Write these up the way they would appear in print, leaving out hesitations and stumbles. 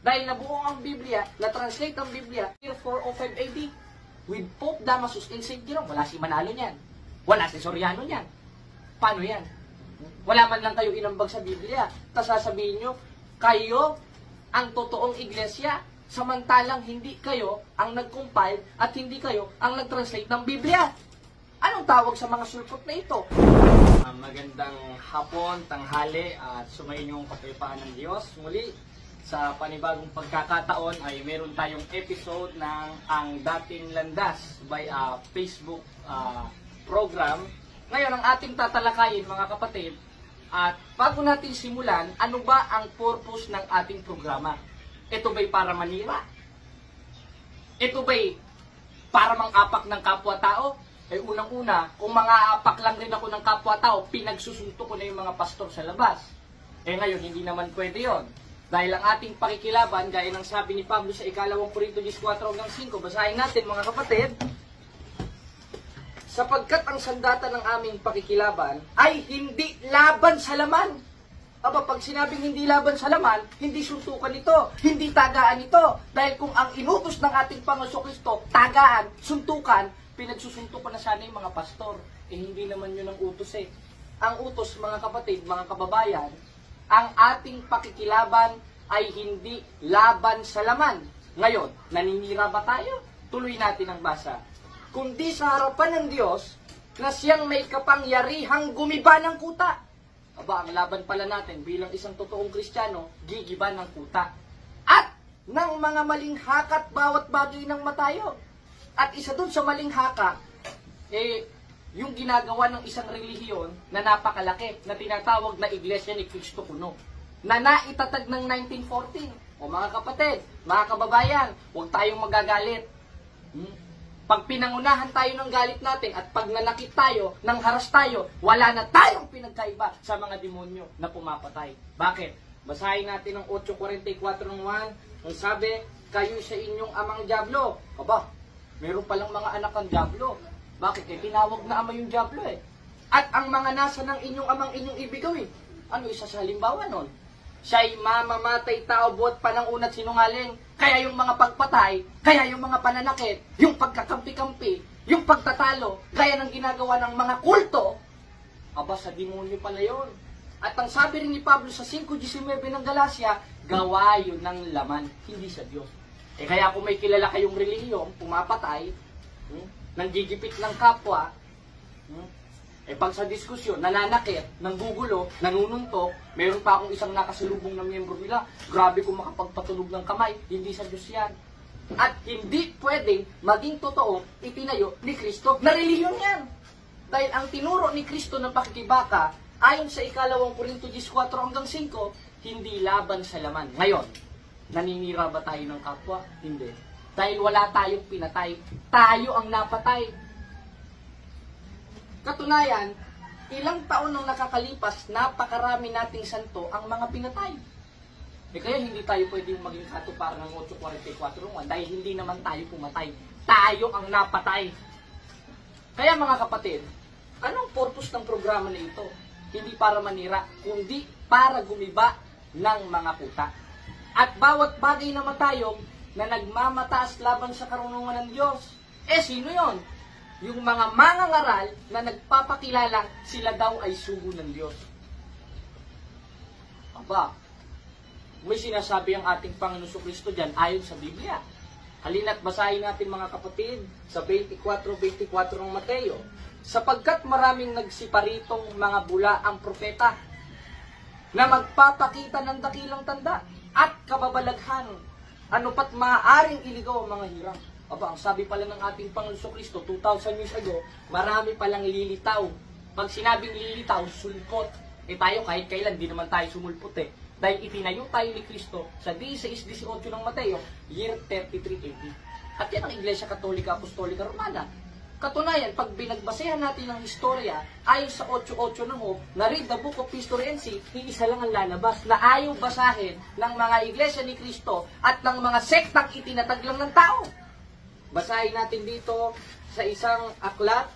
Dahil nabuo ang Biblia, na-translate ang Biblia, year 405 AD, with Pope Damasus and St. Jerome. Wala si Manalo niyan. Wala si Soriano niyan. Paano yan? Wala man lang kayo inambag sa Biblia. Tapos sasabihin nyo, kayo ang totoong iglesia, samantalang hindi kayo ang nag-compile at hindi kayo ang nag-translate ng Biblia. Anong tawag sa mga sulpot na ito? Magandang hapon, tanghali at sumayin yung kapayapaan ng Diyos. Muli, sa panibagong pagkakataon ay meron tayong episode ng Ang Dating Landas by Facebook program. Ngayon, ang ating tatalakayin mga kapatid, at bago natin simulan, ano ba ang purpose ng ating programa? Ito ba'y para manira? Ito ba'y para mang-apak ng kapwa-tao? Eh unang-una, kung mga-apak lang rin ako ng kapwa-tao, pinagsusunto ko na yung mga pastor sa labas. Eh ngayon, hindi naman pwede yon. Dahil ang ating pakikilaban, gaya ng sabi ni Pablo sa 2 Korinto 14:5, basahin natin mga kapatid, sapagkat ang sandata ng aming pakikilaban ay hindi laban sa laman. Aba, pag sinabing hindi laban sa laman, hindi suntukan ito, hindi tagaan ito. Dahil kung ang inutos ng ating Panginoon Kristo, tagaan, suntukan, pinagsusuntukan na sana yung mga pastor. Eh hindi naman yun ang utos eh. Ang utos, mga kapatid, mga kababayan, ang ating pakikilaban ay hindi laban sa laman. Ngayon, naninira ba tayo? Tuloy natin ang basa. Kundi sa harapan ng Diyos na siyang may kapangyarihang gumiba ng kuta. Aba, ang laban pala natin bilang isang totoong Kristiyano, gigiba ng kuta. At ng mga maling hakat bawat bagay ng matayo. At isa dun sa maling haka, yung ginagawa ng isang relihiyon na napakalaki, na tinatawag na Iglesia ni Cristo Kuno, na naitatag ng 1914. O mga kapatid, mga kababayan, huwag tayong magagalit. Pag pinangunahan tayo ng galit natin at pag nanakit tayo, nang haras tayo, wala na tayong pinagkaiba sa mga demonyo na pumapatay. Bakit? Basahin natin ang 8:44:1. Ang sabi, kayo sa inyong amang dyablo. Aba, meron palang mga anak ng dyablo. Bakit? Tinawag na ama yung dyablo eh. At ang mga nasa ng inyong amang inyong ibigaw eh. Ano isa sa halimbawa nun? Siya'y mamamatay tao buhat panangunat sinungaling. Kaya yung mga pagpatay, kaya yung mga pananakit, yung pagkakampi-kampi, yung pagtatalo, gaya ng ginagawa ng mga kulto, aba sa demonyo pala yun. At ang sabi rin ni Pablo sa 5:19 ng Galacia, gawa yun ng laman, hindi sa Diyos. Eh kaya kung may kilala kayong relihiyon, pumapatay, nanggigipit ng kapwa, pag sa diskusyon, nananakit, nanggugulo, nanununtok, meron pa akong isang nakasalubong na miyembro nila, grabe kung makapagpatulog ng kamay, hindi sa Diyos yan. At hindi pwedeng maging totoo itinayo ni Kristo na relihiyon yan. Dahil ang tinuro ni Kristo ng pakikibaka, ayon sa 2 Korinto 14:5, hindi laban sa laman. Ngayon, naninira ba tayo ng kapwa? Hindi. Dahil wala tayong pinatay, tayo ang napatay. Katunayan, ilang taon nang nakakalipas, napakarami nating santo ang mga pinatay. Kaya hindi tayo pwedeng maging katuparan ng 8:44:1 dahil hindi naman tayo pumatay. Tayo ang napatay. Kaya mga kapatid, anong purpose ng programa na ito? Hindi para manira, kundi para gumiba ng mga kuta. At bawat bagay na matayog na nagmamataas laban sa karunungan ng Diyos, sino yon? Yung mga mangangaral na nagpapakilala sila daw ay sugo ng Diyos. Aba, may sinasabi ang ating Panginoon Kristo dyan ayon sa Biblia. Halina't basahin natin mga kapatid sa 24:24 ng Mateo. Sapagkat maraming nagsiparitong mga bula ang propeta na magpapakita ng dakilang tanda at kababalaghan, ano pat maaaring iligaw ang mga hirang. Aba, ang sabi pala ng ating Panginoon Kristo 2,000 years ago, marami palang lilitaw. Pag sinabing lilitaw, sulpot. Tayo kahit kailan, di naman tayo sumulpot eh. Dahil itinayo tayo ni Kristo sa 16:18 ng Mateo, year 33 AD. At yan ang Iglesia Katolika Apostolika Romana. Katunayan, pag binagbasehan natin ng historia, ayon sa 8:8 ng Hope, na read the book of history and see, isa lang ang lalabas na ayaw basahin ng mga Iglesia ni Kristo at ng mga sektang itinatag lang ng tao. Basahin natin dito sa isang aklat,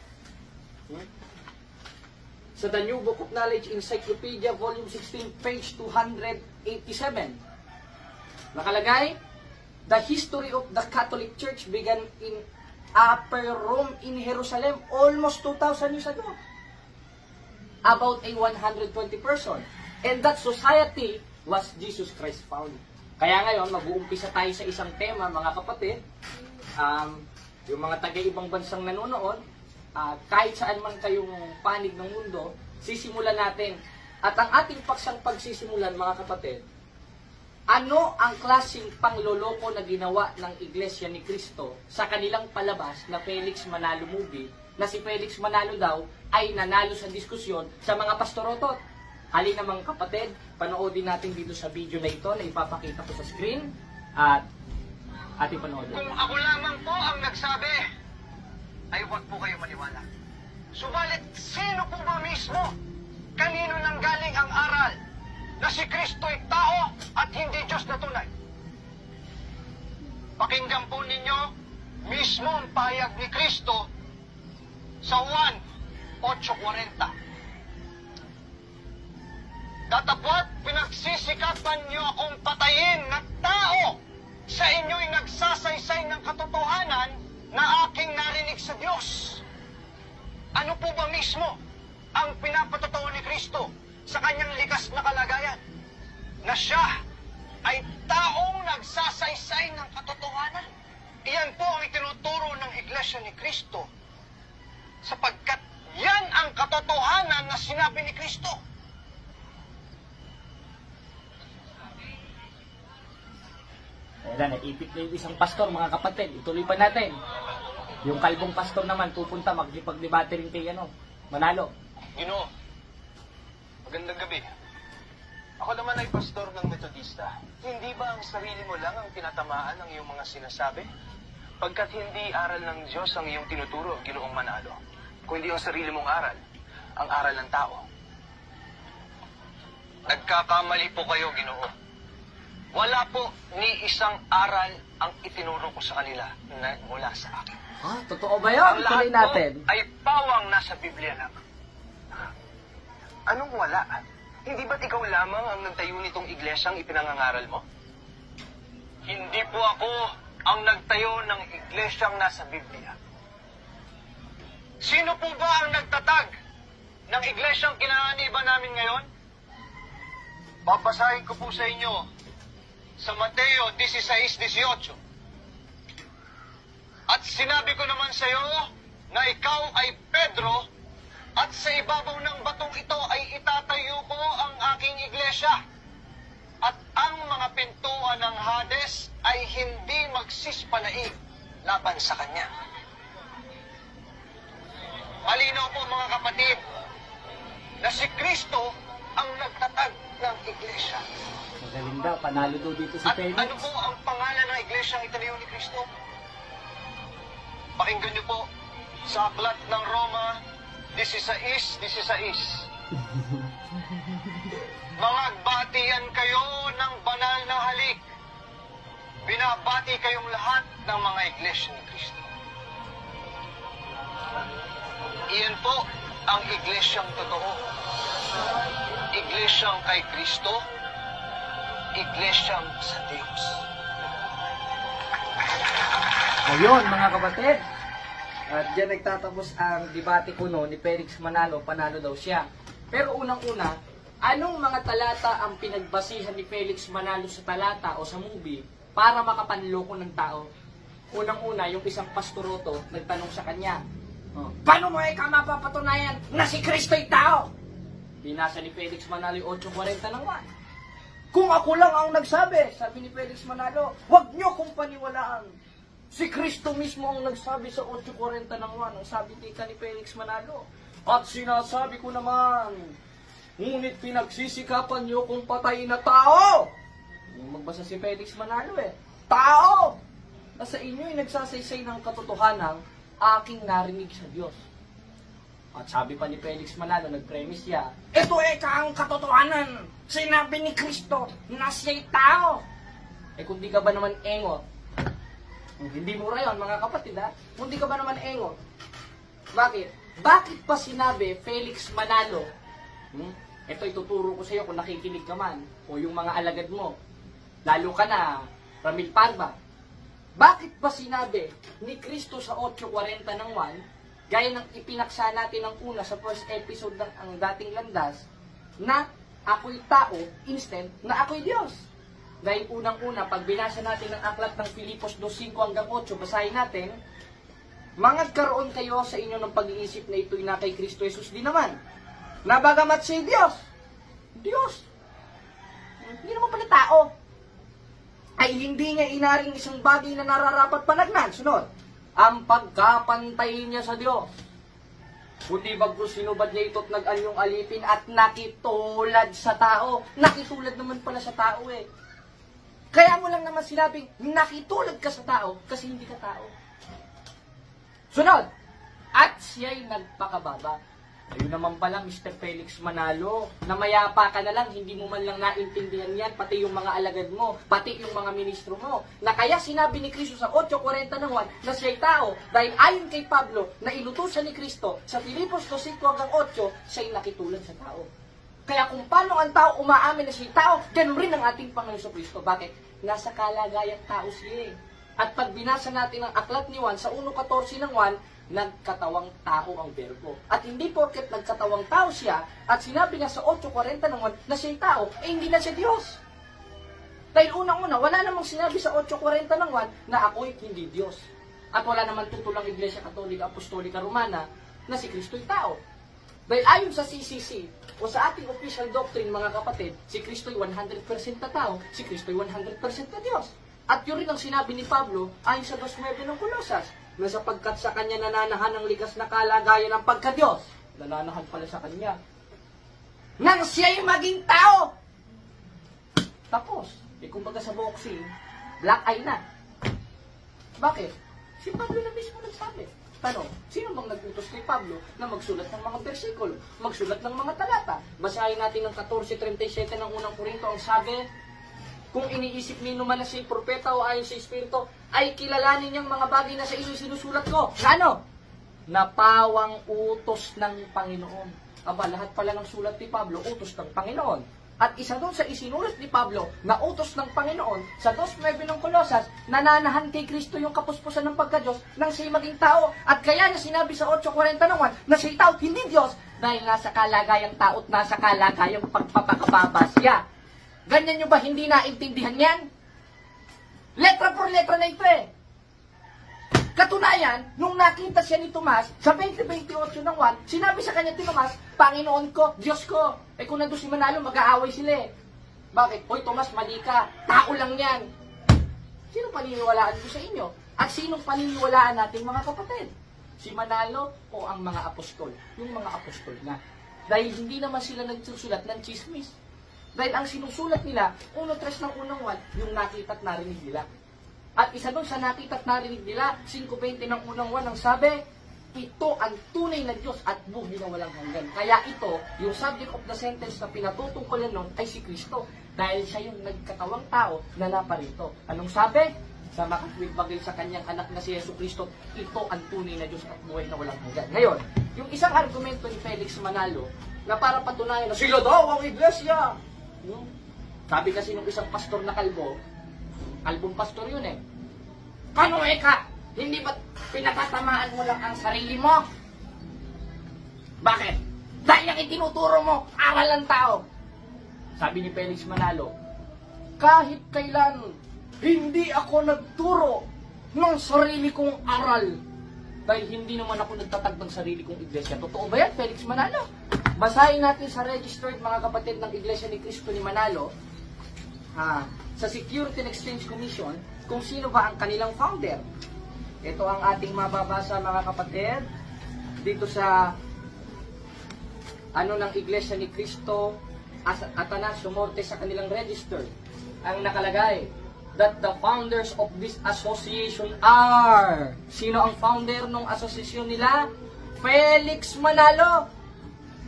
sa The New Book of Knowledge Encyclopedia, Volume 16, page 287. Nakalagay, the history of the Catholic Church began in Upper Rome in Jerusalem almost 2,000 years ago. About a 120 person. And that society was Jesus Christ found. Kaya ngayon, mag-uumpisa tayo sa isang tema, mga kapatid. Yung mga taga-ibang bansang nanonood, kahit saan man kayong panig ng mundo, sisimulan natin. At ang ating paksang pagsisimulan, mga kapatid, ano ang klaseng pangloloko na ginawa ng Iglesia ni Cristo sa kanilang palabas na Felix Manalo movie, na si Felix Manalo daw ay nanalo sa diskusyon sa mga pastorotot. Halina mga kapatid, panoodin natin dito sa video na ito na ipapakita ko sa screen at ating panoodin. Kung ako lamang po ang nagsabi, ay huwag po kayo maniwala. Subalit, sino po ba mismo? Kanino nang galing ang aral na si Kristo'y tao at hindi Diyos na tunay? Pakinggan po ninyo mismo ang pahayag ni Kristo sa Juan 8:40. Datapwat pinagsisikapan niyo akong patayin na tao sa inyo'y nagsasaysay ng katotohanan na aking narinig sa Diyos. Ano po ba mismo ang pinapatotoo ni Kristo sa kanyang likas na kalagayan? Na siya ay taong nagsasaysay ng katotohanan. Iyan po ang itinuturo ng Iglesia ni Kristo, sapagkat yan ang katotohanan na sinabi ni Kristo. Ayan, naipit na yung isang pastor, mga kapatid. Ituloy pa natin. Yung kalbong pastor naman, pupunta, magdibate rin kay Manalo. Ginoo, magandang gabi. Ako naman ay pastor ng Metodista. Hindi ba ang sarili mo lang ang tinatamaan ng iyong mga sinasabi? Pagkat hindi aral ng Diyos ang iyong tinuturo, Ginoong Manalo. Kung hindi ang sarili mong aral, ang aral ng tao. Nagkakamali po kayo, Ginoo. Wala po ni isang aral ang itinuro ko sa kanila na mula sa akin. Totoo ba yun? Ang Tuloy lahat natin. po ay pawang nasa Biblia lang. Anong wala? Hindi ba't ikaw lamang ang nagtayo nitong iglesyang ipinangangaral mo? Hindi po ako ang nagtayo ng iglesyang nasa Biblia. Sino po ba ang nagtatag ng iglesyang kinaaniba namin ngayon? Babasahin ko po sa inyo sa Mateo 16:18. At sinabi ko naman sa iyo na ikaw ay Pedro, at sa ibabaw ng batong ito ay itatayo ko ang aking iglesia. At ang mga pintuan ng Hades ay hindi magsispalaig laban sa kanya. Malinaw po mga kapatid na si Kristo ang nagtatag ng iglesia. Magaling daw, panalo daw dito si At Felix. ano po ang pangalan ng iglesia ang itinayo ni Kristo? Pakinggan niyo po sa aklat ng Roma 16:16. Mangagbatian kayo ng banal na halik. Binabati kayong lahat ng mga iglesia ni Kristo. Iyan po ang iglesyang totoo. Iglesyang kay Kristo, iglesyang sa Diyos. Ayun, mga kapatid. At diyan nagtatapos ang debate ko ni Felix Manalo, panalo daw siya. Pero unang-una, anong mga talata ang pinagbasihan ni Felix Manalo sa talata o sa movie para makapanloko ng tao? Unang-una, yung isang pastoroto nagtanong sa kanya, paano mo mapapatunayan na si Kristo'y tao? Binasa ni Felix Manalo yung 8:40 ng 1. Kung ako lang ang nagsabi, sabi ni Felix Manalo, huwag niyo kong paniwalaan. Si Kristo mismo ang nagsabi sa 8:40 ng 1, ang sabi ni Felix Manalo. At sinasabi ko naman, ngunit pinagsisikapan niyo kung patay na tao. Magbasa si Felix Manalo tao! Na sa inyo'y nagsasaysay ng katotohanan, aking narinig sa Diyos. At sabi pa ni Felix Manalo, nag-premise siya, ito ang katotohanan. Sinabi ni Kristo na siya'y tao. Kung di ka ba naman engot, hindi mo rayon, mga kapatid, kung di ka ba naman engot, bakit? Bakit pa sinabi Felix Manalo? Ito ituturo ko sa iyo kung nakikinig ka man, o yung mga alagad mo. Lalo ka na, Ramil Parva. Bakit ba sinabi ni Kristo sa 8:40 ng 1, gaya ng ipinaksa natin ng una sa first episode ng ang dating landas, na ako'y tao, instead na ako'y Diyos? Dahil unang-una, pag binasa natin ang aklat ng Filipos 2:5 hanggang 8, basahin natin, mangagkaroon kayo sa inyo ng pag-iisip na ito'y na kay Kristo Jesus din naman. Na bagamat siya Diyos, hindi naman pala tao, ay hindi niya inaring isang bagay na nararapat panagnan. Sunod, ang pagkapantay niya sa Diyos. Kundi bagkus sinubad niya ito't nag-anyong alipin at nakitulad sa tao. Nakitulad naman pala sa tao eh. Kaya mo lang naman sinabing nakitulad ka sa tao kasi hindi ka tao. Sunod, at siya'y nagpakababa. Ayun naman pala, Mr. Felix Manalo, na mayapa ka na lang, hindi mo man lang naintindihan yan, pati yung mga alagad mo, pati yung mga ministro mo, na kaya sinabi ni Kristo sa 8:40 ng 1 na siya'y tao, dahil ayon kay Pablo, na inutusan ni Kristo sa Filipos 2:5 hanggang 8, siya'y nakitulad sa tao. Kaya kung paano ang tao umaamin na siya'y tao, ganun rin ang ating Panginoon sa Kristo. Bakit? Nasa kalagayang tao siya eh. At pag binasa natin ang aklat ni Juan sa 1:14 ng 1, nagkatawang tao ang verbo. At hindi porket nagkatawang tao siya at sinabi nga sa 8:40 ng 1 na siya'y tao, eh hindi na siya Diyos. Dahil unang-una, wala namang sinabi sa 8:40 ng 1 na ako'y hindi Diyos. At wala naman tutulang Iglesia Katolika Apostolika Romana na si Kristo'y tao. Dahil ayon sa CCC o sa ating official doctrine mga kapatid, si Kristo'y 100% na tao, si Kristo'y 100% na Diyos. At yun rin ang sinabi ni Pablo ayon sa 2:9 ng Colosas, na sapagkat sa kanya nananahan ang likas na kalagayan ng pagka-Diyos. Nananahan pala sa kanya. Nang siya'y maging tao! Tapos, kumbaga sa boxing, black eye na. Bakit? Si Pablo na mismo nagsabi. Tanong, sino bang nag-utos kay Pablo na magsulat ng mga bersikulo, magsulat ng mga talata? Basahin natin ng 14:37 ng unang Korinto, ang sabi, kung iniisip nino man na siya'y propeta o ayon sa Espiritu, ay kilalanin niyang mga bagay na sa inyo sinusulat ko. Na ano? Napawang utos ng Panginoon. Aba, lahat pala ng sulat ni Pablo, utos ng Panginoon. At isa doon sa isinulat ni Pablo na utos ng Panginoon, sa 2:9 ng Colosas, nananahan kay Kristo yung kapuspusan ng pagka-Diyos nang siya'y maging tao. At kaya niya sinabi sa 8:40 ng 1 na siya'y tao, hindi Diyos, dahil nasa kalagayang tao at nasa kalagayang pagpapakababa siya. Ganyan nyo ba hindi naintindihan yan? Letra por letra na ito eh. Katunayan, nung nakita siya ni Tomas, sa 20:28 ng 1, sinabi sa kanya ni Tomas, Panginoon ko, Diyos ko. Eh kung nandun si Manalo, mag-aaway sila eh. Bakit? Hoy Tomas, mali ka. Tao lang yan. Sino paniniwalaan ko sa inyo? At sinong paniniwalaan natin mga kapatid? Si Manalo o ang mga apostol? Yung mga apostol na. Dahil hindi naman sila nagsusulat ng chismis. Dahil ang sinusulat nila, 1:3 ng unang 1, yung nakita at narinig nila. At isa doon sa nakita at narinig nila, 5:20 ng unang 1, ang sabi, ito ang tunay na Diyos at buhay na walang hanggan. Kaya ito, yung subject of the sentence na pinatutungkulan nun ay si Kristo. Dahil siya yung nagkatawang tao na naparito. Anong sabi? Sa makatwid bagay sa kanyang anak na si Yesu Kristo, ito ang tunay na Diyos at buhay na walang hanggan. Ngayon, yung isang argumento ni Felix Manalo, na para patunayan na sila daw ang iglesia. Sabi kasi nung isang pastor na kalbong pastor yun eh. Paano ka? Hindi ba pinatatamaan mo lang ang sarili mo? Bakit? Dahil ang itinuturo mo, aral ng tao. Sabi ni Felix Manalo, kahit kailan, hindi ako nagturo ng sarili kong aral. Dahil hindi naman ako nagtatag ng sarili kong iglesia. Totoo ba yan, Felix Manalo? Basahin natin sa registered mga kapatid ng Iglesia ni Cristo ni Manalo, sa Security and Exchange Commission, kung sino ba ang kanilang founder. Ito ang ating mababasa mga kapatid dito sa ng Iglesia ni Cristo Atanasio Morte sa kanilang register. Ang nakalagay that the founders of this association are, sino ang founder ng asosasyon nila? Felix Manalo.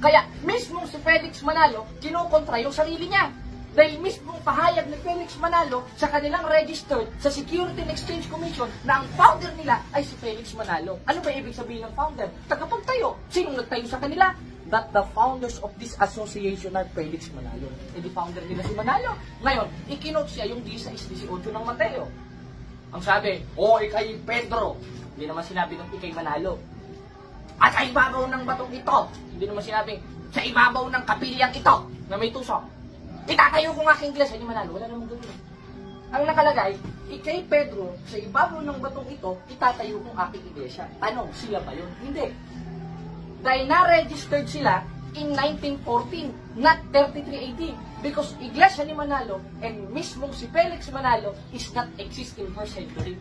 Kaya mismong si Felix Manalo kinukontra yung sarili niya. Dahil mismong pahayag ni Felix Manalo sa kanilang registered sa Security and Exchange Commission na ang founder nila ay si Felix Manalo. Ano ba ibig sabihin ng founder? Tagapagtayo. Sinong nagtayo sa kanila? that the founders of this association are Felix Manalo. Eh di founder nila si Manalo. Ngayon, ikinote siya yung 16:18 ng Mateo. Ang sabi, ikay Pedro. Hindi naman sinabi ng ikay Manalo. At sa ibabaw ng batong ito, hindi naman sinabi, sa ibabaw ng kapilyang ito, na may tusok, itatayo ko ng aking iglesia ni Manalo. Wala namang gano'n. Ang nakalagay, ikay Pedro, sa ibabaw ng batong ito, itatayo kong aking iglesia. Tanong, sila ba yun? Hindi. Dahil na-registered sila in 1914, not 33 AD. Because iglesia ni Manalo and mismong si Felix Manalo is not exist in 1st century.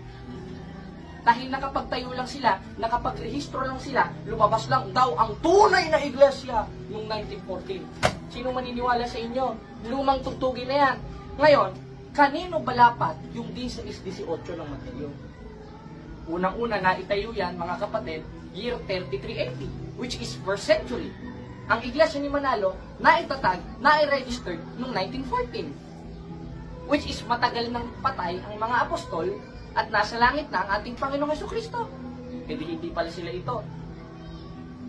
Dahil nakapagtayo lang sila, nakapagrehistro lang sila, lumabas lang daw ang tunay na iglesia noong 1914. Sino maniniwala sa inyo? Lumang tugtugin na yan. Ngayon, kanino balapat yung 16:18 ng Mateo? Unang-una na itayo yan, mga kapatid, year 33 AD, which is 1st century. Ang iglesia ni Manalo, naitatag, nai-registered noong 1914. Which is matagal nang patay ang mga apostol at nasa langit na ang ating Panginoong Jesucristo. Hindi pala sila ito.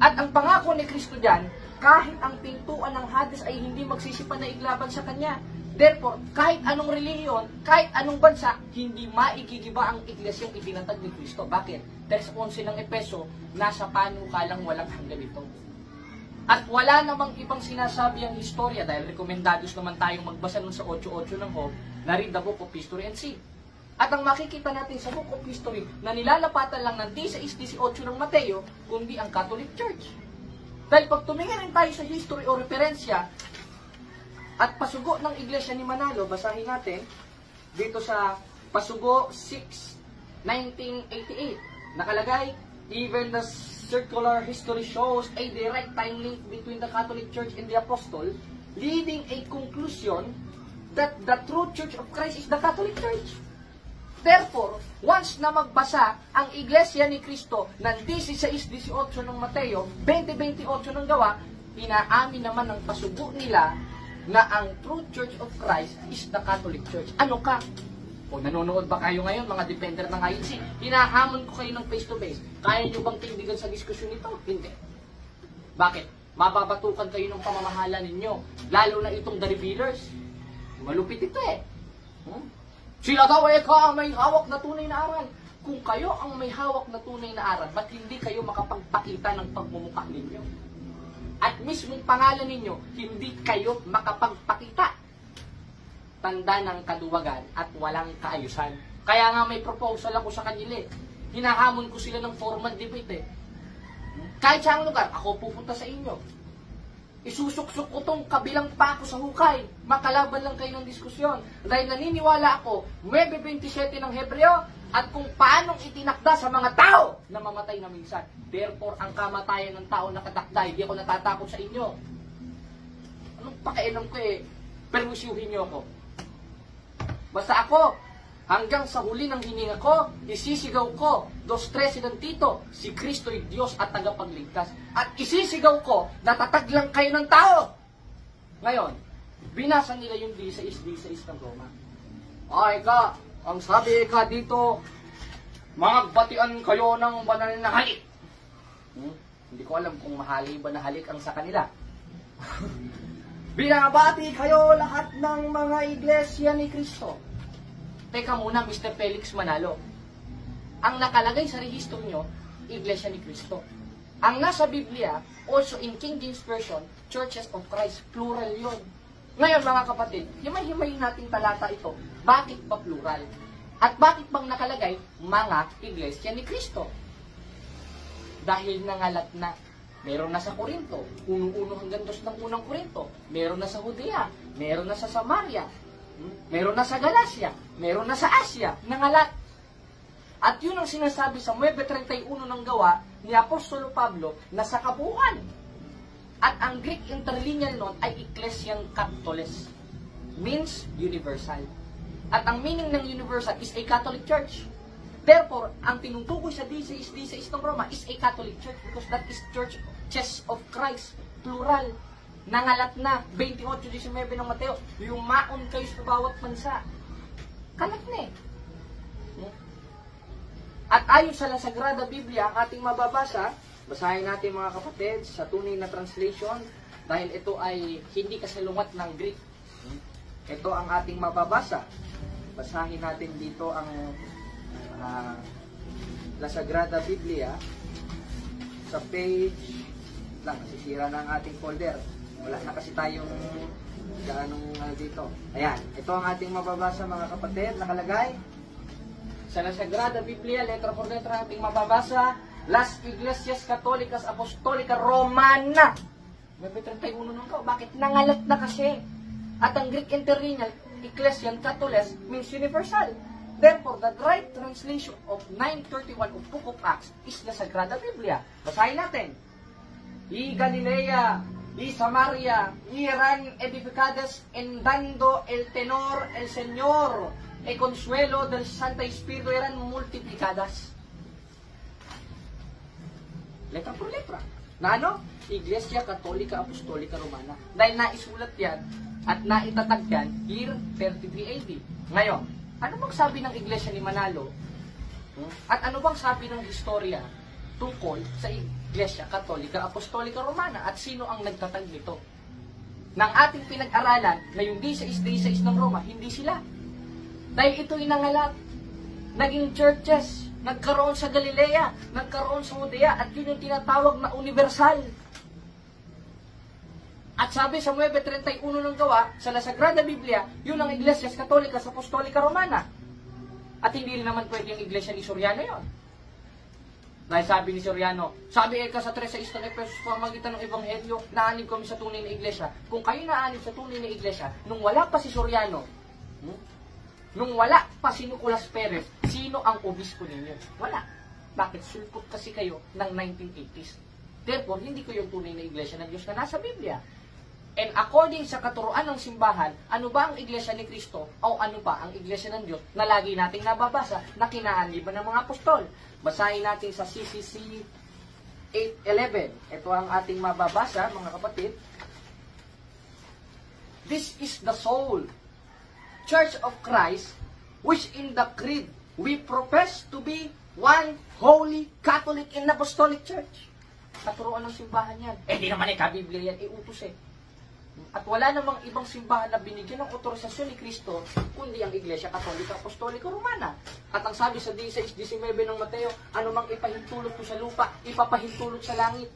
At ang pangako ni Kristo dyan, kahit ang pintuan ng Hades ay hindi magsisipanaig laban sa Kanya. Therefore, kahit anong relihiyon, kahit anong bansa, hindi maigigiba ang iglesyang ibinatag ni Kristo. Bakit? Dahil sa 11 ng Epeso, nasa panukalang walang hanggan ito. At wala namang ibang sinasabi ang historia dahil rekomendados naman tayong magbasa nun sa 8:8 ng Job na read the book of history and see. At ang makikita natin sa book of history na nilalapatan lang ng 16:18 ng Mateo, kundi ang Catholic Church. Dahil pag tumingin rin tayo sa history o referensya at pasugo ng Iglesia ni Manalo, basahin natin dito sa Pasugo 6, 1988. Nakalagay, even the circular history shows a direct time link between the Catholic Church and the Apostle, leading a conclusion that the true Church of Christ is the Catholic Church. Therefore, once na magbasa ang Iglesia ni Cristo ng 16:18 ng Mateo, 20:28 ng Gawa, inaamin naman ng pasugo nila na ang true Church of Christ is the Catholic Church. Ano ka? O nanonood ba kayo ngayon, mga depender ng INC? Hinahamon ko kayo ng face-to-face. Kaya nyo bang tindigan sa diskusyon nito? Hindi. Bakit? Mababatukan kayo ng pamamahala ninyo. Lalo na itong the revealers. Malupit ito eh. Sila daw ang may hawak na tunay na aral. Kung kayo ang may hawak na tunay na aral, ba't hindi kayo makapagpakita ng pagmumukha ninyo? At mismong pangalan ninyo, hindi kayo makapagpakita. Tanda ng kaduwagan at walang kaayusan. Kaya nga may proposal ako sa kanila eh. Hinahamon ko sila ng formal debate eh. Kahit saang lugar, ako pupunta sa inyo. Isusuksok ko tong kabilang pako sa hukay. Makalaban lang kayo ng diskusyon. Dahil naniniwala ako, 9:27 ng Hebreo, at kung paanong itinakda sa mga tao na mamatay na minsan. Therefore, ang kamatayan ng tao nakatakda, hindi ako natatakot sa inyo. Anong pakialam ko eh? Permisyuhin niyo ako. Basta ako, hanggang sa huli ng hininga ko, isisigaw ko, 2:13 ng Tito, si Kristo'y Diyos at tagapagligtas. At isisigaw ko, natatag lang kayo ng tao. Ngayon, binasa nila yung 16:16 ng Roma. Ay ka, ang sabi ka dito, magbatian kayo ng banal na halik. Hindi ko alam kung mahali ba na halik ang sa kanila. Binabati kayo lahat ng mga iglesia ni Kristo. Teka muna, Mr. Felix Manalo. Ang nakalagay sa rehistro nyo, Iglesia ni Kristo. Ang nasa Biblia, also in King James Version, Churches of Christ, plural yon. Ngayon mga kapatid, himay-himayin natin talata ito. Bakit pa plural? At bakit bang nakalagay, mga Iglesia ni Kristo? Dahil nangalat na. Meron na sa Korinto, 1:1 hanggang 2 ng unang Korinto. Meron na sa Judea, meron na sa Samaria, meron na sa Galacia, meron na sa Asia, nangalat. At yun ang sinasabi sa 9:31 ng Gawa ni Apostolo Pablo na sa kabuuan. At ang Greek interlineal nun ay Ecclesiang Katholes, means universal. At ang meaning ng universal is a Catholic Church. Therefore, ang tinutukoy sa 16:16 ng Roma is a Catholic Church because that is Churches of Christ, plural. Nangalat na, 28:19 ng Mateo, yumaon kayo sa bawat bansa. Kalat na eh. At ayon sa Sagrada Biblia, ang ating mababasa, Basahin natin mga kapatid sa tunay na translation dahil ito ay hindi kasalungat ng Greek. Ito ang ating mababasa. Basahin natin dito ang La Sagrada Biblia sa page lang, nasisira na ang ating folder. Wala na kasi tayong gaanong dito. Ayan, ito ang ating mababasa mga kapatid. Nakalagay sa La Sagrada Biblia, letra por letra ating mababasa, Las Iglesias Católicas Apostolica Romana. May 31 nung ko. Bakit? Nangalat na kasi. At ang Greek interlineal, Ecclesian Catholes, means universal. Therefore, the right translation of 931 of Book of Acts is the Sagrada Biblia. Basahin natin. Y Galilea, y Samaria, y eran edificadas en dando el tenor, el Señor, el consuelo del Santo Espíritu eran multiplicadas. Letra por letra. Na ano? Iglesia Católica Apostolica Romana. Dahil naisulat yan at naitatag yan year 33 AD. Ngayon, ano bang sabi ng Iglesia ni Manalo? At ano bang sabi ng historia tungkol sa Iglesia Católica Apostolica Romana? At sino ang nagtatag nito? Ng ating pinag-aralan na yung D6 ng Roma, hindi sila. Dahil ito'y nangalat. Naging churches. Nagkaroon sa Galilea, nagkaroon sa Judea, at yun yung tinatawag na universal. At sabi sa 9:31 ng gawa, sa La Sagrada Biblia, yun ang Iglesias Católicas Apostolica Romana. At hindi rin naman pwede yung iglesia ni Soriano yon. Dahil sabi ni Soriano, sabi sa 3:6 ng Efesos, pamagitan ng Ebanghelyo, naanib kami sa tunay na iglesia. Kung kayo naanib sa tunay na iglesia, nung wala pa si Soriano, nung wala pa si Nicolas Perez, sino ang obispo ninyo? Wala. Bakit? Sulpot kasi kayo ng 1980s. Therefore, hindi kayo yung tunay na iglesia ng Diyos na nasa Biblia. And according sa katuruan ng simbahan, ano ba ang iglesia ni Kristo o ano ba ang iglesia ng Diyos na lagi nating nababasa na kinaanliban ng mga apostol? Basahin natin sa CCC 8:11. Ito ang ating mababasa, mga kapatid. This is the soul Church of Christ, which in the creed we profess to be one holy Catholic and Apostolic Church. Katuruan ng simbahan yan. Di naman Biblia yan, iutos At wala namang ibang simbahan na binigyan ng otorisasyon ni Kristo, kundi ang Iglesia Katolika Apostolika Romana. At ang sabi sa 16:19 ng Mateo, ano mang ipahintulot mo sa lupa, ipapahintulot sa langit.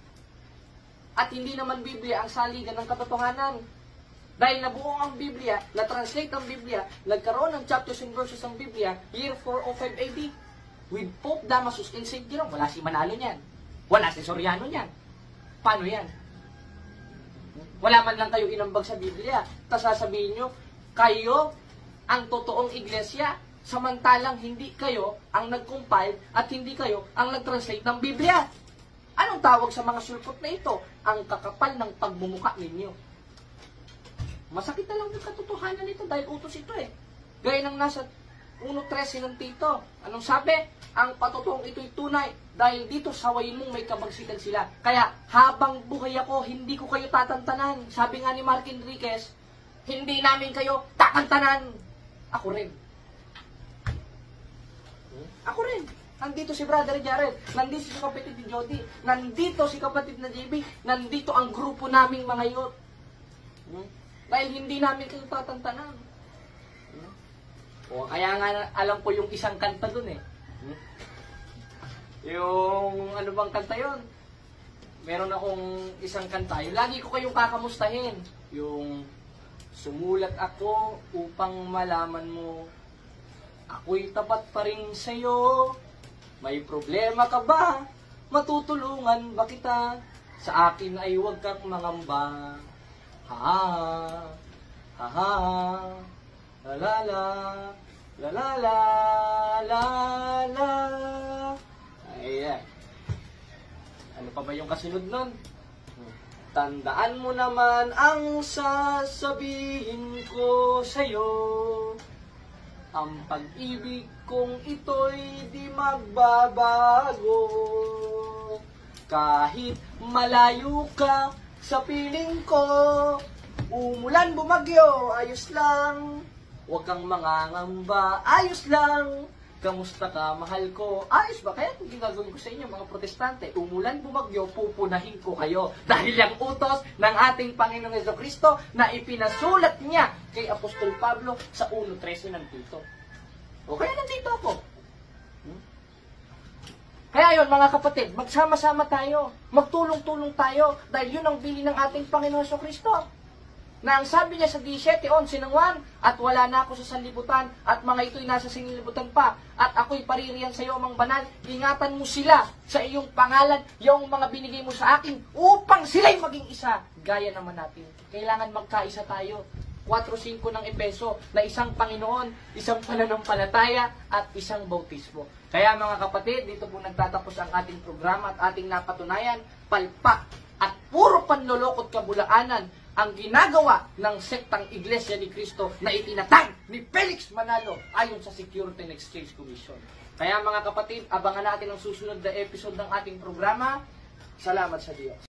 At hindi naman Biblia ang saligan ng katotohanan. Dahil nabuo ang Biblia, na-translate ang Biblia, nagkaroon ng chapters and verses ang Biblia, year 405 AD, with Pope Damasus and St. Jerome. Wala si Manalo niyan. Wala si Soriano niyan. Paano yan? Wala man lang kayo inambag sa Biblia. Tapos sasabihin nyo, kayo ang totoong iglesia, samantalang hindi kayo ang nag-compile at hindi kayo ang nag-translate ng Biblia. Anong tawag sa mga sulpot na ito? Ang kakapal ng pagmumuka ninyo. Masakit na lang yung katotohanan nito dahil utos ito Gaya ng nasa 1:13 ng Tito. Anong sabi? Ang patotoong ito'y tunay dahil dito sawayin mong may kabagsikan sila. Kaya habang buhay ako, hindi ko kayo tatantanan. Sabi nga ni Mark Enriquez, hindi namin kayo tatantanan. Ako rin. Ako rin. Nandito si Brother Jared. Nandito si kapatid ni Jody. Nandito si kapatid na JB. Nandito ang grupo naming mga youth. Dahil hindi namin kayo tatantanan. O kaya nga alam ko yung isang kanta dun Yung ano bang kanta yon? Meron akong isang kanta. Yung lagi ko kayong kakamustahin. Yung sumulat ako upang malaman mo ako'y tapat pa rin sa'yo. May problema ka ba? Matutulungan ba kita? Sa akin ay huwag kang mangamba. Ha ha ha la la la la la la la la. Ayan. Ano pa ba yung kasunod nun? Tandaan mo naman ang sasabihin ko sa'yo. Ang pag-ibig kong ito'y di magbabago. Kahit malayo ka sa piling ko, umulan bumagyo, ayos lang. Huwag kang mangangamba, ayos lang. Kamusta ka, mahal ko? Ayos ba? Kaya hindi gagawin ko sa inyo, mga protestante. Umulan, bumagyo, pupunahin ko kayo. Dahil yung utos ng ating Panginoong Jesucristo na ipinasulat niya kay Apostol Pablo sa 1:13 ng Tito. O kaya nandito ako. Kaya yun, mga kapatid, magsama-sama tayo. Magtulong-tulong tayo. Dahil yun ang bili ng ating Panginoong Jesucristo. Na ang sabi niya sa 17:11 ng 1, at wala na ako sa sanlibutan, at mga ito'y nasa sanlibutan pa, at ako'y paririyan sa iyo, amang banal, ingatan mo sila sa iyong pangalan, yung mga binigay mo sa akin, upang sila'y maging isa. Gaya naman natin. Kailangan magkaisa tayo. 4:5 ng Epeso, na isang Panginoon, isang pananampalataya, at isang bautismo. Kaya mga kapatid, dito po nagtatapos ang ating programa at ating napatunayan, palpak at puro panlolokot kabulaanan ang ginagawa ng sektang Iglesia ni Cristo na itinatag ni Felix Manalo ayon sa Security and Exchange Commission. Kaya mga kapatid, abangan natin ang susunod na episode ng ating programa. Salamat sa Diyos.